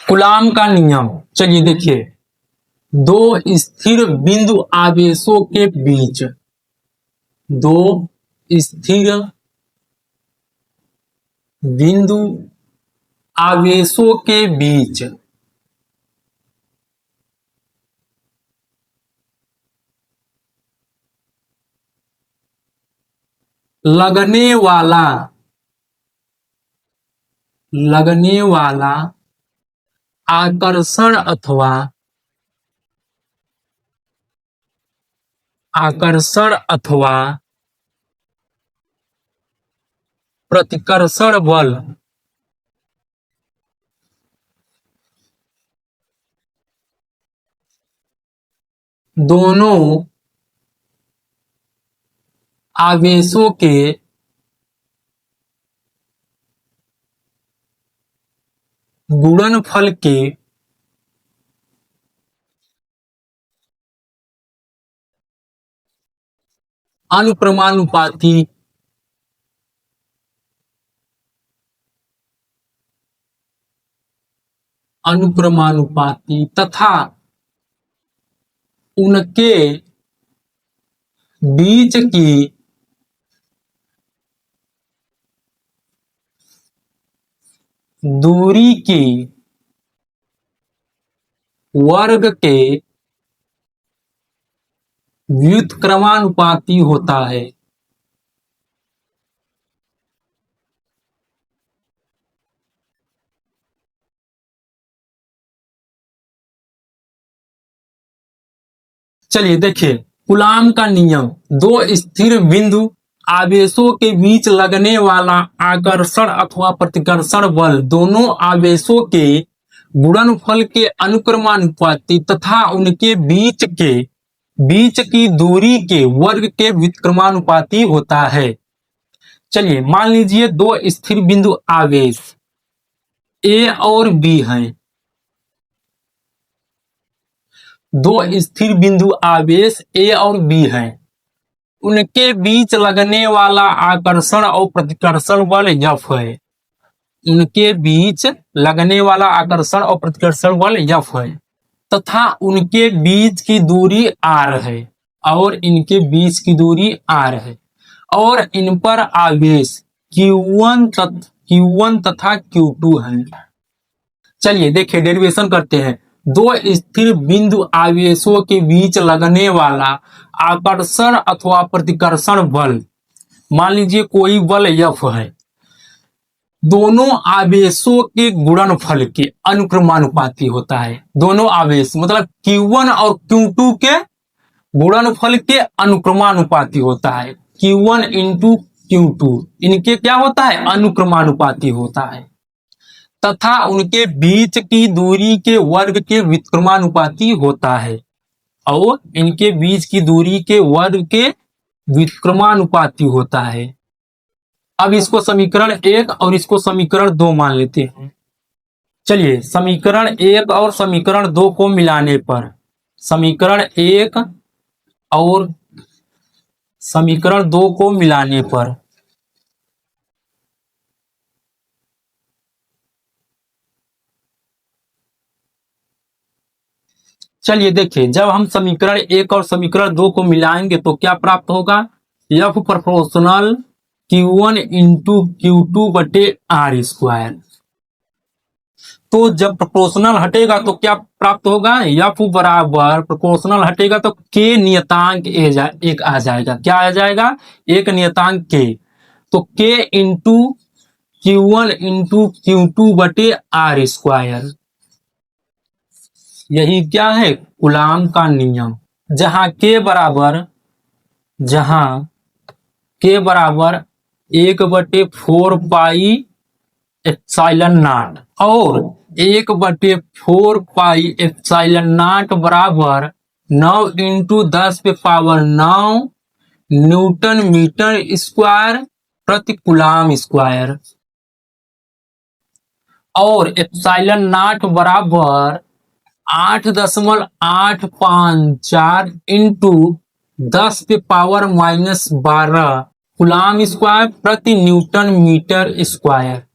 Coulomb का नियम। चलिए देखिए, दो स्थिर बिंदु आवेशों के बीच, दो स्थिर बिंदु आवेशों के बीच लगने वाला आकर्षण अथवा प्रतिकर्षण बल दोनों आवेशों के गुणनफल के अनुक्रमानुपाती तथा उनके बीच की दूरी के वर्ग के व्युत्क्रमानुपाती होता है। चलिए देखिए, कूलाम का नियम। दो स्थिर बिंदु आवेशों के बीच लगने वाला आकर्षण अथवा प्रतिकर्षण बल दोनों आवेशों के गुणनफल के अनुक्रमानुपाती तथा उनके बीच की दूरी के वर्ग के व्युत्क्रमानुपाती होता है। चलिए मान लीजिए दो स्थिर बिंदु आवेश ए और बी हैं। दो स्थिर बिंदु आवेश ए और बी हैं, उनके बीच लगने वाला आकर्षण और प्रतिकर्षण बल F है। उनके बीच लगने वाला आकर्षण और प्रतिकर्षण बल F है तथा उनके बीच की दूरी R है और इनके बीच की दूरी R है और इन पर आवेश Q1 तथा Q2 है। चलिए देखिए, डेरिवेशन करते हैं। दो स्थिर बिंदु आवेशों के बीच लगने वाला आकर्षण अथवा प्रतिकर्षण बल, मान लीजिए कोई बल F है, दोनों आवेशों के गुणनफल के अनुक्रमानुपाती होता है। दोनों आवेश मतलब Q1 और Q2 के गुणनफल के अनुक्रमानुपाती होता है। Q1 इंटू Q2 इनके क्या होता है? अनुक्रमानुपाती होता है तथा उनके बीच की दूरी के वर्ग के व्युत्क्रमानुपाती होता है और इनके बीच की दूरी के वर्ग के व्युत्क्रमानुपाती होता है। अब इसको समीकरण 1 और इसको समीकरण 2 मान लेते हैं। चलिए समीकरण 1 और समीकरण 2 को मिलाने पर, समीकरण 1 और समीकरण 2 को मिलाने पर चलिए देखिए, जब हम समीकरण 1 और समीकरण 2 को मिलाएंगे तो क्या प्राप्त होगा? F proportional Q1 into Q2 बटे R स्क्वायर। तो जब प्रोपोर्शनल हटेगा तो क्या प्राप्त होगा? F बराबर प्रोपोर्शनल हटेगा तो K नियतांक एक आ जाएगा। क्या आ जाएगा? एक नियतांक K। तो K into Q1 into Q2 बटे R स्क्वायर। यही क्या है? कूलाम का नियम। जहां K बराबर 1/4 पाई एप्सिलॉन नॉट और 1/4 पाई एप्सिलॉन नॉट बराबर 9 इंटू 10⁹ न्यूटन मीटर स्क्वायर प्रति कूलाम स्क्वायर और एप्सिलॉन नॉट बराबर 8.854 इंटू 10⁻⁻12 कूलाम स्क्वायर प्रति न्यूटन मीटर स्क्वायर।